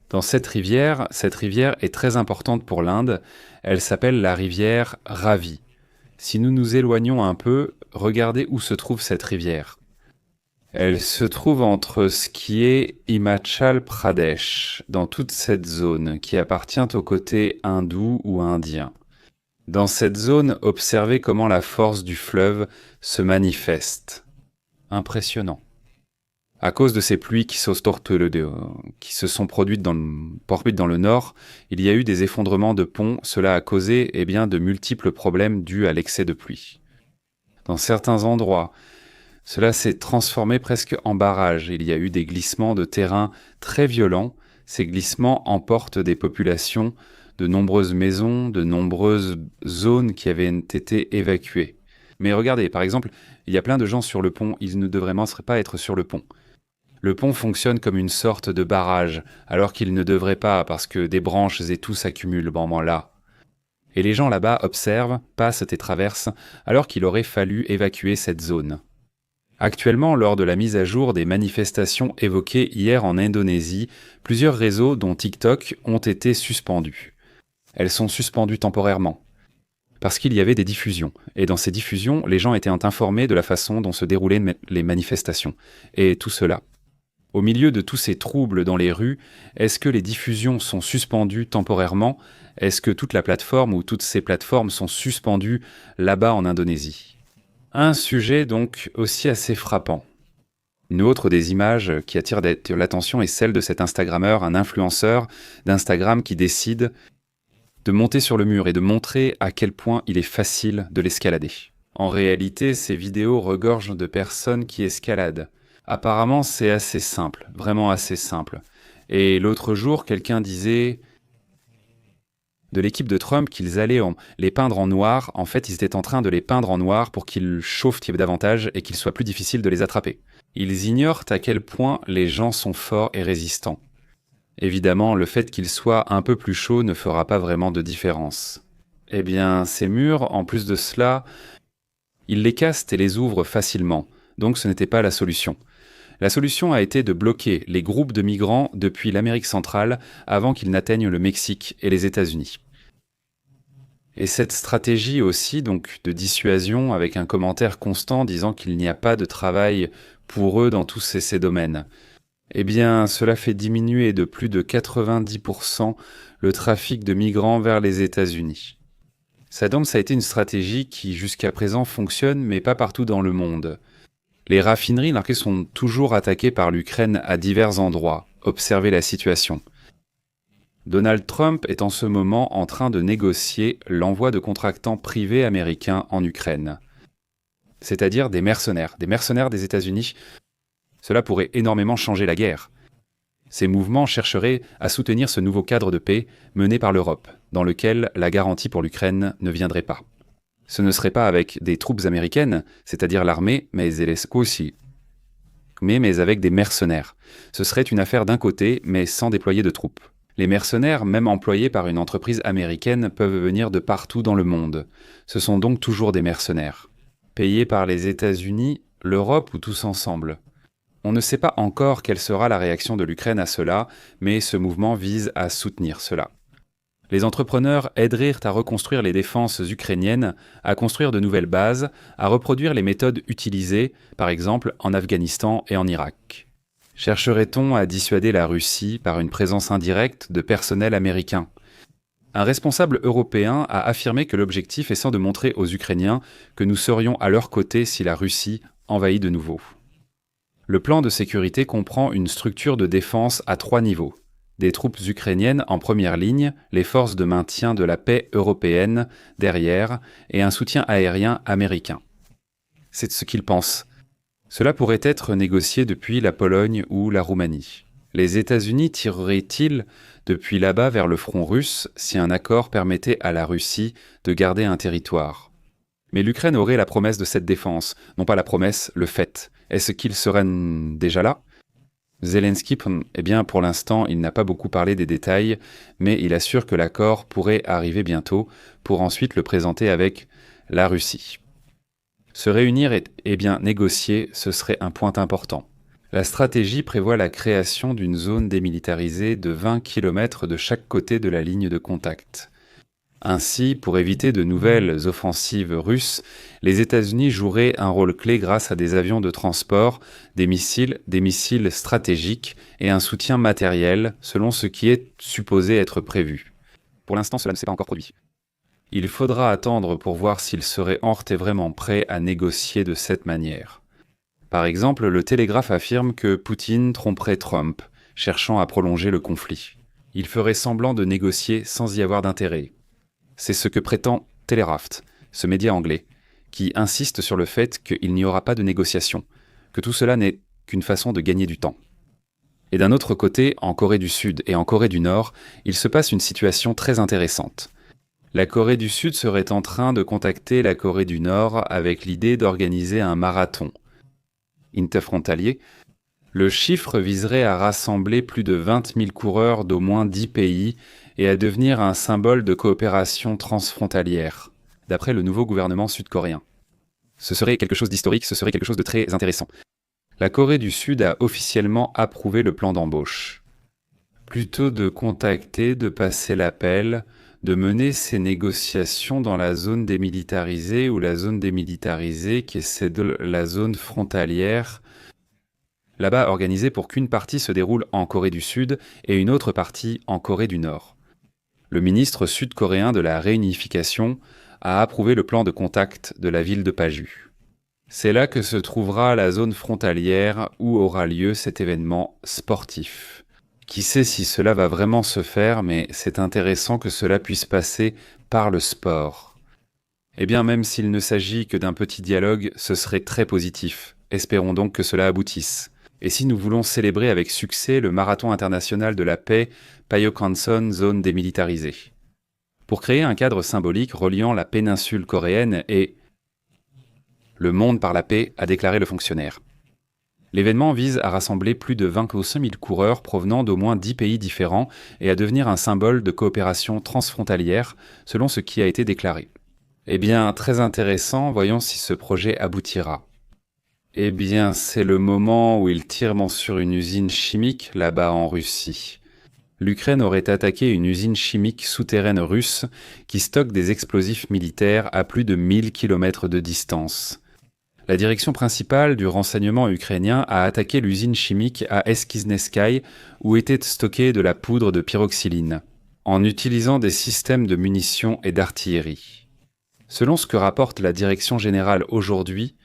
Dans cette rivière est très importante pour l'Inde. Elle s'appelle la rivière Ravi. Si nous nous éloignons un peu, regardez où se trouve cette rivière. Elle se trouve entre ce qui est Himachal Pradesh, dans toute cette zone qui appartient au côté hindou ou indien. Dans cette zone, observez comment la force du fleuve se manifeste. Impressionnant. À cause de ces pluies qui qui se sont produites dans le nord, il y a eu des effondrements de ponts. Cela a causé de multiples problèmes dus à l'excès de pluie. Dans certains endroits, cela s'est transformé presque en barrage. Il y a eu des glissements de terrain très violents. Ces glissements emportent des populations, de nombreuses maisons, de nombreuses zones qui avaient été évacuées. Mais regardez, par exemple, il y a plein de gens sur le pont. Ils ne devraient même pas être sur le pont. Le pont fonctionne comme une sorte de barrage, alors qu'il ne devrait pas, parce que des branches et tout s'accumulent vraiment là. Et les gens là-bas observent, passent et traversent, alors qu'il aurait fallu évacuer cette zone. Actuellement, lors de la mise à jour des manifestations évoquées hier en Indonésie, plusieurs réseaux, dont TikTok, ont été suspendus. Elles sont suspendues temporairement. Parce qu'il y avait des diffusions. Et dans ces diffusions, les gens étaient informés de la façon dont se déroulaient les manifestations. Et tout cela. Au milieu de tous ces troubles dans les rues, est-ce que les diffusions sont suspendues temporairement? Est-ce que toute la plateforme ou toutes ces plateformes sont suspendues là-bas en Indonésie? Un sujet donc aussi assez frappant. Une autre des images qui attire l'attention est celle de cet Instagrammeur, un influenceur d'Instagram qui décide de monter sur le mur et de montrer à quel point il est facile de l'escalader. En réalité, ces vidéos regorgent de personnes qui escaladent. Apparemment, c'est assez simple, vraiment assez simple. Et l'autre jour, quelqu'un disait de l'équipe de Trump qu'ils allaient les peindre en noir. En fait, ils étaient en train de les peindre en noir pour qu'ils chauffent davantage et qu'il soit plus difficile de les attraper. Ils ignorent à quel point les gens sont forts et résistants. Évidemment, le fait qu'ils soient un peu plus chauds ne fera pas vraiment de différence. Eh bien, ces murs, en plus de cela, ils les cassent et les ouvrent facilement. Donc ce n'était pas la solution. La solution a été de bloquer les groupes de migrants depuis l'Amérique centrale avant qu'ils n'atteignent le Mexique et les États-Unis. Et cette stratégie aussi donc de dissuasion avec un commentaire constant disant qu'il n'y a pas de travail pour eux dans tous ces domaines. Eh bien, cela fait diminuer de plus de 90% le trafic de migrants vers les États-Unis. Ça a été une stratégie qui jusqu'à présent fonctionne, mais pas partout dans le monde. Les raffineries sont toujours attaquées par l'Ukraine à divers endroits. Observez la situation. Donald Trump est en ce moment en train de négocier l'envoi de contractants privés américains en Ukraine. C'est-à-dire des mercenaires des États-Unis. Cela pourrait énormément changer la guerre. Ces mouvements chercheraient à soutenir ce nouveau cadre de paix mené par l'Europe, dans lequel la garantie pour l'Ukraine ne viendrait pas. Ce ne serait pas avec des troupes américaines, c'est-à-dire l'armée, mais avec des mercenaires. Ce serait une affaire d'un côté, mais sans déployer de troupes. Les mercenaires, même employés par une entreprise américaine, peuvent venir de partout dans le monde. Ce sont donc toujours des mercenaires. Payés par les États-Unis, l'Europe ou tous ensemble. On ne sait pas encore quelle sera la réaction de l'Ukraine à cela, mais ce mouvement vise à soutenir cela. Les entrepreneurs aideraient à reconstruire les défenses ukrainiennes, à construire de nouvelles bases, à reproduire les méthodes utilisées, par exemple en Afghanistan et en Irak. Chercherait-on à dissuader la Russie par une présence indirecte de personnel américain? Un responsable européen a affirmé que l'objectif est de montrer aux Ukrainiens que nous serions à leur côté si la Russie envahit de nouveau. Le plan de sécurité comprend une structure de défense à 3 niveaux. Des troupes ukrainiennes en première ligne, les forces de maintien de la paix européennes derrière et un soutien aérien américain. C'est ce qu'ils pensent. Cela pourrait être négocié depuis la Pologne ou la Roumanie. Les États-Unis tireraient-ils depuis là-bas vers le front russe si un accord permettait à la Russie de garder un territoire? Mais l'Ukraine aurait la promesse de cette défense, non pas la promesse, le fait. Est-ce qu'ils seraient déjà là? Zelensky, pour l'instant, il n'a pas beaucoup parlé des détails, mais il assure que l'accord pourrait arriver bientôt pour ensuite le présenter avec la Russie. Se réunir et négocier, ce serait un point important. La stratégie prévoit la création d'une zone démilitarisée de 20 km de chaque côté de la ligne de contact. Ainsi, pour éviter de nouvelles offensives russes, les États-Unis joueraient un rôle clé grâce à des avions de transport, des missiles stratégiques et un soutien matériel, selon ce qui est supposé être prévu. Pour l'instant, cela ne s'est pas encore produit. Il faudra attendre pour voir s'il serait vraiment prêt à négocier de cette manière. Par exemple, le Télégraphe affirme que Poutine tromperait Trump, cherchant à prolonger le conflit. Il ferait semblant de négocier sans y avoir d'intérêt. C'est ce que prétend Telegraph, ce média anglais, qui insiste sur le fait qu'il n'y aura pas de négociation, que tout cela n'est qu'une façon de gagner du temps. Et d'un autre côté, en Corée du Sud et en Corée du Nord, il se passe une situation très intéressante. La Corée du Sud serait en train de contacter la Corée du Nord avec l'idée d'organiser un marathon interfrontalier. Le chiffre viserait à rassembler plus de 20 000 coureurs d'au moins 10 pays et à devenir un symbole de coopération transfrontalière, d'après le nouveau gouvernement sud-coréen. Ce serait quelque chose d'historique, ce serait quelque chose de très intéressant. La Corée du Sud a officiellement approuvé le plan d'embauche. Plutôt de contacter, de passer l'appel, de mener ces négociations dans la zone démilitarisée ou la zone démilitarisée qui est la zone frontalière, là-bas organisée pour qu'une partie se déroule en Corée du Sud et une autre partie en Corée du Nord. Le ministre sud-coréen de la réunification a approuvé le plan de contact de la ville de Paju. C'est là que se trouvera la zone frontalière où aura lieu cet événement sportif. Qui sait si cela va vraiment se faire, mais c'est intéressant que cela puisse passer par le sport. Eh bien, même s'il ne s'agit que d'un petit dialogue, ce serait très positif. Espérons donc que cela aboutisse. Et si nous voulons célébrer avec succès le marathon international de la paix Pyeongchang zone démilitarisée, pour créer un cadre symbolique reliant la péninsule coréenne et le monde par la paix, a déclaré le fonctionnaire. L'événement vise à rassembler plus de 25 000 coureurs provenant d'au moins 10 pays différents et à devenir un symbole de coopération transfrontalière, selon ce qui a été déclaré. Eh bien, très intéressant, voyons si ce projet aboutira. Eh bien, c'est le moment où ils tirent sur une usine chimique là-bas en Russie. L'Ukraine aurait attaqué une usine chimique souterraine russe qui stocke des explosifs militaires à plus de 1000 km de distance. La direction principale du renseignement ukrainien a attaqué l'usine chimique à Eskiznesky où était stockée de la poudre de pyroxyline, en utilisant des systèmes de munitions et d'artillerie. Selon ce que rapporte la direction générale aujourd'hui,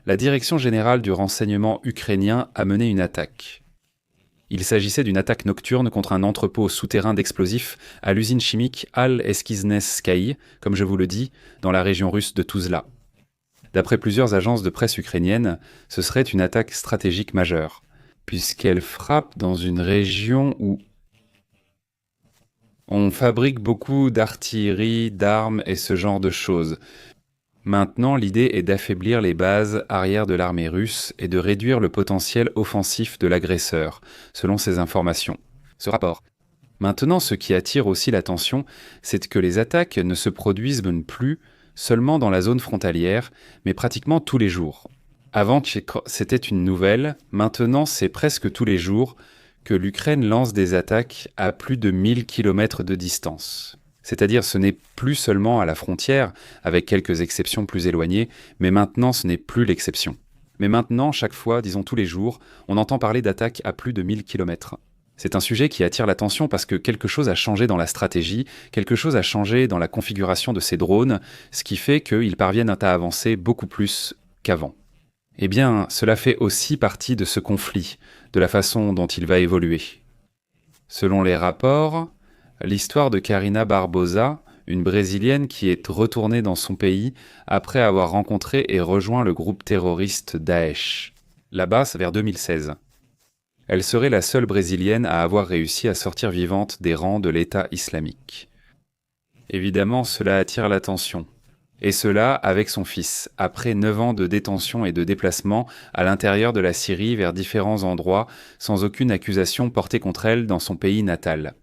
la direction générale du renseignement ukrainien a mené une attaque. Il s'agissait d'une attaque nocturne contre un entrepôt souterrain d'explosifs à l'usine chimique Al-Eskiznesky, comme je vous le dis, dans la région russe de Tuzla. D'après plusieurs agences de presse ukrainiennes, ce serait une attaque stratégique majeure, puisqu'elle frappe dans une région où on fabrique beaucoup d'artillerie, d'armes et ce genre de choses. Maintenant, l'idée est d'affaiblir les bases arrière de l'armée russe et de réduire le potentiel offensif de l'agresseur, selon ces informations. Ce rapport. Maintenant, ce qui attire aussi l'attention, c'est que les attaques ne se produisent plus seulement dans la zone frontalière, mais pratiquement tous les jours. Avant, c'était une nouvelle, maintenant c'est presque tous les jours que l'Ukraine lance des attaques à plus de 1000 km de distance. C'est-à-dire ce n'est plus seulement à la frontière, avec quelques exceptions plus éloignées, mais maintenant ce n'est plus l'exception. Mais maintenant, chaque fois, disons tous les jours, on entend parler d'attaques à plus de 1000 km. C'est un sujet qui attire l'attention parce que quelque chose a changé dans la stratégie, quelque chose a changé dans la configuration de ces drones, ce qui fait qu'ils parviennent à avancer beaucoup plus qu'avant. Eh bien, cela fait aussi partie de ce conflit, de la façon dont il va évoluer. Selon les rapports, l'histoire de Karina Barbosa, une Brésilienne qui est retournée dans son pays après avoir rencontré et rejoint le groupe terroriste Daesh. Là-bas, c'est vers 2016. Elle serait la seule Brésilienne à avoir réussi à sortir vivante des rangs de l'État islamique. Évidemment, cela attire l'attention. Et cela avec son fils, après 9 ans de détention et de déplacement à l'intérieur de la Syrie vers différents endroits, sans aucune accusation portée contre elle dans son pays natal.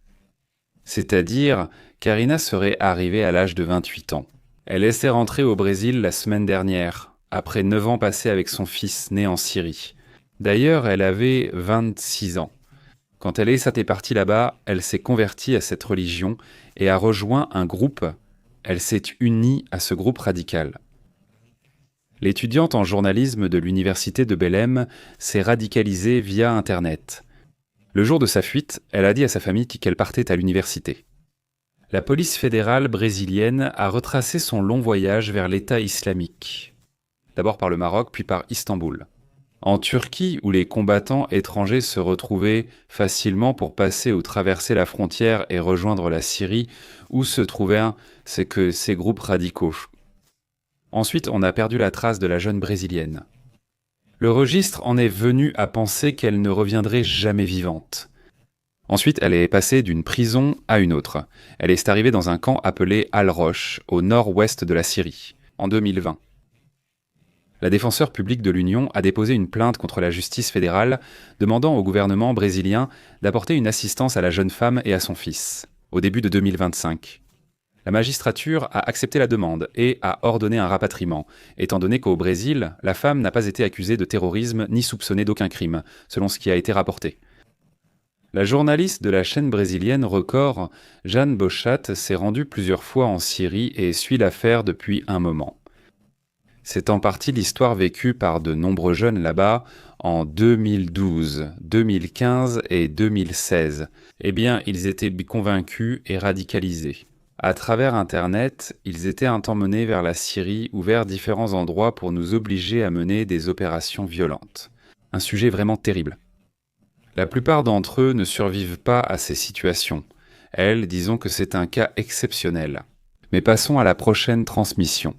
C'est-à-dire, Karina serait arrivée à l'âge de 28 ans. Elle essaie rentrer au Brésil la semaine dernière, après 9 ans passés avec son fils né en Syrie. D'ailleurs, elle avait 26 ans. Quand elle est partie là-bas, elle s'est convertie à cette religion et a rejoint un groupe. Elle s'est unie à ce groupe radical. L'étudiante en journalisme de l'université de Belém s'est radicalisée via Internet. Le jour de sa fuite, elle a dit à sa famille qu'elle partait à l'université. La police fédérale brésilienne a retracé son long voyage vers l'État islamique. D'abord par le Maroc, puis par Istanbul. En Turquie, où les combattants étrangers se retrouvaient facilement pour passer ou traverser la frontière et rejoindre la Syrie, où se trouvaient ces groupes radicaux. Ensuite, on a perdu la trace de la jeune brésilienne. Le registre en est venu à penser qu'elle ne reviendrait jamais vivante. Ensuite, elle est passée d'une prison à une autre. Elle est arrivée dans un camp appelé Al-Rosh, au nord-ouest de la Syrie, en 2020. La défenseure publique de l'Union a déposé une plainte contre la justice fédérale, demandant au gouvernement brésilien d'apporter une assistance à la jeune femme et à son fils, au début de 2025. La magistrature a accepté la demande et a ordonné un rapatriement, étant donné qu'au Brésil, la femme n'a pas été accusée de terrorisme ni soupçonnée d'aucun crime, selon ce qui a été rapporté. La journaliste de la chaîne brésilienne Record, Jeanne Bochat, s'est rendue plusieurs fois en Syrie et suit l'affaire depuis un moment. C'est en partie l'histoire vécue par de nombreux jeunes là-bas en 2012, 2015 et 2016. Eh bien, ils étaient convaincus et radicalisés. À travers Internet, ils étaient un temps menés vers la Syrie ou vers différents endroits pour nous obliger à mener des opérations violentes. Un sujet vraiment terrible. La plupart d'entre eux ne survivent pas à ces situations. Disons que c'est un cas exceptionnel. Mais passons à la prochaine transmission.